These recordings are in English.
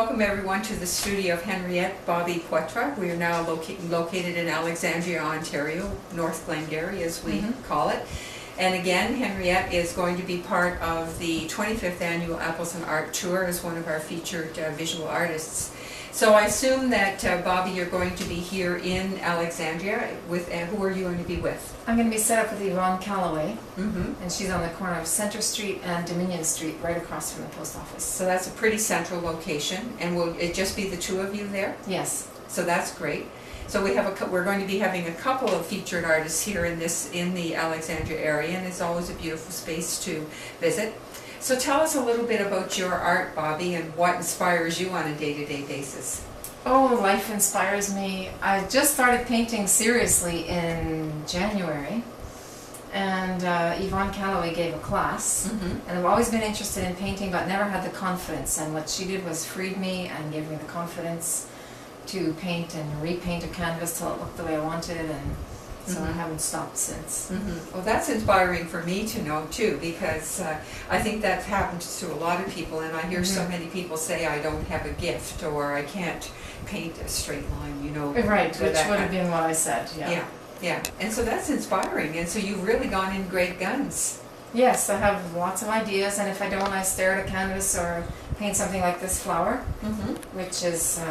welcome everyone to the studio of Henriette Bobi Poitras. We are now located in Alexandria, Ontario, North Glengarry as we call it. And again, Henriette is going to be part of the 25th annual Apples and Art Tour as one of our featured visual artists. So I assume that, Bobi, you're going to be here in Alexandria with, who are you going to be with? I'm going to be set up with Yvonne Calloway, and she's on the corner of Centre Street and Dominion Street, right across from the post office. So that's a pretty central location, and will it just be the two of you there? Yes. So that's great. So we're going to be having a couple of featured artists here in the Alexandria area, and it's always a beautiful space to visit. So tell us a little bit about your art, Bobi, and what inspires you on a day-to-day basis. Oh, life inspires me. I just started painting seriously in January, and Yvonne Calloway gave a class, and I've always been interested in painting but never had the confidence, and what she did was freed me and gave me the confidence to paint and repaint a canvas till it looked the way I wanted, and so I haven't stopped since. Well, that's inspiring for me to know too, because I think that happens to a lot of people, and I hear so many people say I don't have a gift or I can't paint a straight line, you know. Right, which would have been what I said, yeah. And so that's inspiring, and so you've really gone in great guns. Yes, I have lots of ideas, and if I don't, I stare at a canvas or paint something like this flower, which is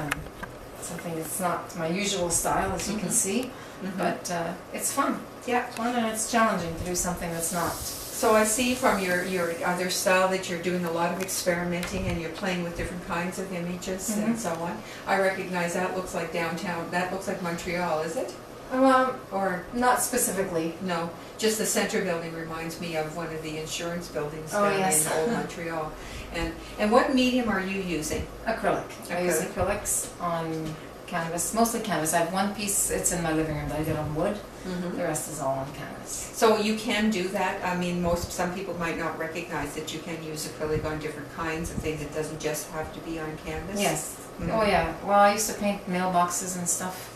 something that's not my usual style, as you can see. But it's fun. Yeah, it's fun, and it's challenging to do something that's not. So I see from your other style that you're doing a lot of experimenting, and you're playing with different kinds of images and so on. I recognize that looks like downtown. That looks like Montreal, is it? Or not specifically. No, just the center building reminds me of one of the insurance buildings down in old Montreal. And what medium are you using? Acrylic. I use acrylics on canvas, mostly canvas. I have one piece, it's in my living room that I did on wood. The rest is all on canvas. So you can do that? I mean, some people might not recognize that you can use acrylic on different kinds of things. It doesn't just have to be on canvas? Yes. Oh yeah. Well, I used to paint mailboxes and stuff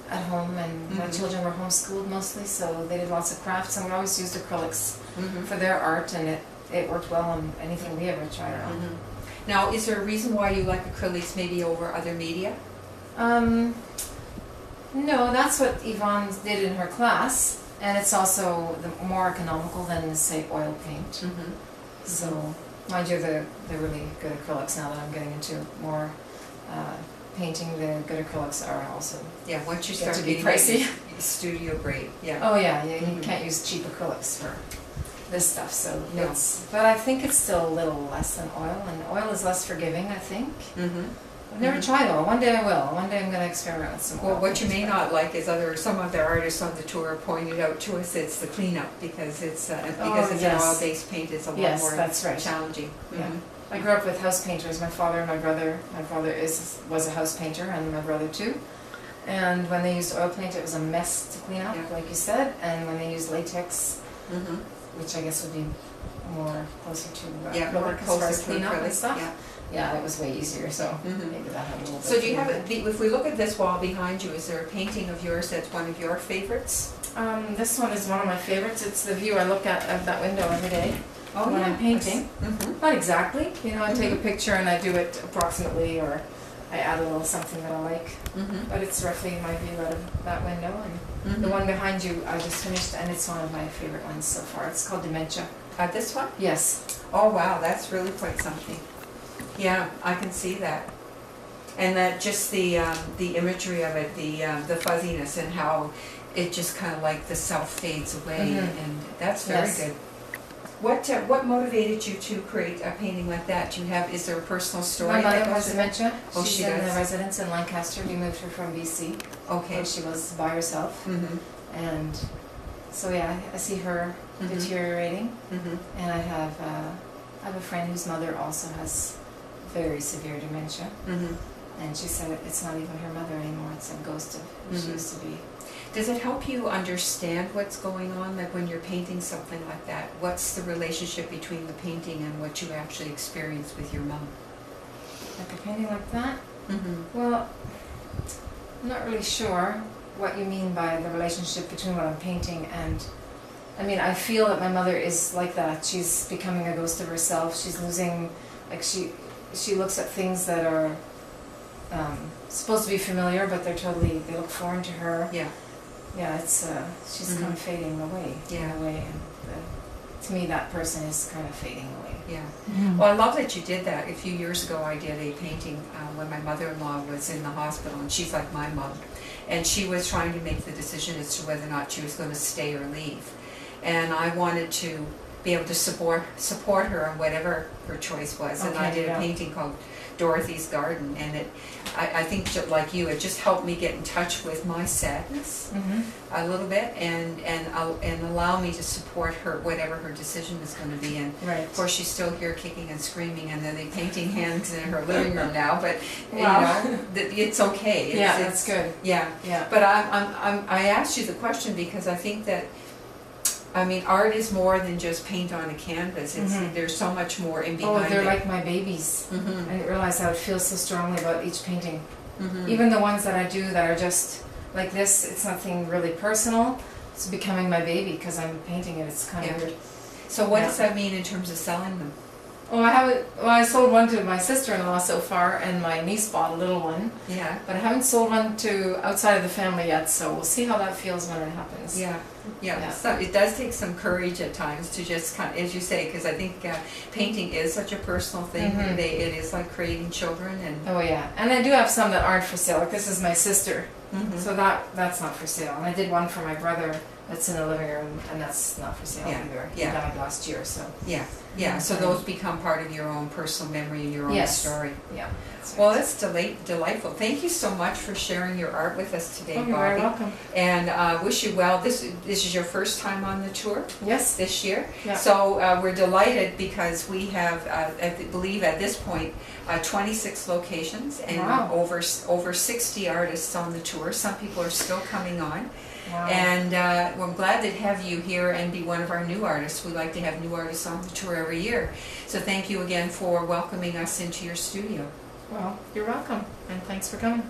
at home, and my children were homeschooled mostly, so they did lots of crafts, and we always used acrylics for their art, and it worked well on anything we ever tried on. Now, is there a reason why you like acrylics maybe over other media? No, that's what Yvonne did in her class, and it's also more economical than, say, oil paint. So, mind you, the really good acrylics, now that I'm getting into more painting, the good acrylics are also once you start to be pricey. Studio grade, Oh yeah, you can't use cheap acrylics for this stuff. So but I think it's still a little less than oil, and oil is less forgiving, I think. I've never tried oil. One day I will. One day I'm going to experiment with some oil. Well, what you may not like is some other artists on the tour pointed out to us it's the cleanup, because it's an oil-based paint. It's a lot more challenging. I grew up with house painters. My father and my brother. My father was a house painter, and my brother too. And when they used oil paint, it was a mess to clean up, like you said. And when they used latex, which I guess would be more closer to acrylic as far as cleanup and stuff. Yeah, it was way easier, so maybe that had a little bit. So do you have if we look at this wall behind you, is there a painting of yours that's one of your favorites? This one is one of my favorites. It's the view I look at that window every day when I'm painting. Not exactly. You know, I take a picture and I do it approximately, or I add a little something that I like. But it's roughly my view out of that window. And the one behind you I just finished, and it's one of my favorite ones so far. It's called Dementia. This one? Yes. Oh wow, that's really quite something. Yeah, I can see that, and that just the imagery of it, the fuzziness, and how it just kind of like the self fades away, and that's very good. What motivated you to create a painting like that? Do you have? Is there a personal story? My mother has dementia. Oh, she's in the residence in Lancaster. We moved her from BC. Okay. She was by herself, and so I see her deteriorating, and I have a friend whose mother also has very severe dementia, and she said it's not even her mother anymore, it's a ghost of who she used to be. Does it help you understand what's going on, like when you're painting something like that? What's the relationship between the painting and what you actually experience with your mom? Like a painting like that? Well, I'm not really sure what you mean by the relationship between what I'm painting and, I mean, I feel that my mother is like that. She's becoming a ghost of herself. She's losing, like she looks at things that are supposed to be familiar, but they look foreign to her. Yeah. Yeah, it's she's kind of fading away. Yeah. In a way, and to me, that person is kind of fading away. Yeah. Well, I love that you did that. A few years ago, I did a painting when my mother-in-law was in the hospital, and she's like my mom. And she was trying to make the decision as to whether or not she was going to stay or leave. And I wanted to be able to support her on whatever her choice was. And I did a painting called Dorothy's Garden, and I think like you, it just helped me get in touch with my sadness a little bit, and allow me to support her, whatever her decision is going to be. And of course, she's still here kicking and screaming, and then the painting hangs in her living room now. But you know, it's okay. That's good. Yeah. But I asked you the question because I think that, I mean, art is more than just paint on a canvas. There's so much more in behind it. Oh, they're like my babies. I didn't realize I would feel so strongly about each painting. Even the ones that I do that are just like this, it's nothing really personal. It's becoming my baby because I'm painting it. It's kind of weird. So what does that mean in terms of selling them? Oh, I sold one to my sister-in-law so far, and my niece bought a little one. Yeah. But I haven't sold one to outside of the family yet, so we'll see how that feels when it happens. Yeah. So it does take some courage at times to just kind of, as you say, because I think painting is such a personal thing. It is like creating children. And oh yeah, and I do have some that aren't for sale. Like this is my sister, so that's not for sale. And I did one for my brother that's in the living room, and that's not for sale either. He died last year, so. Yeah, so those become part of your own personal memory and your own story. Yeah. Well, that's delightful. Thank you so much for sharing your art with us today, Bobi. You're very welcome. And wish you well. This is your first time on the tour? Yes. This year? Yeah. So we're delighted because we have, I believe at this point, 26 locations and over 60 artists on the tour. Some people are still coming on. Wow. And we're glad to have you here and be one of our new artists. We like to have new artists on the tour every year. So thank you again for welcoming us into your studio. Well, you're welcome, and thanks for coming.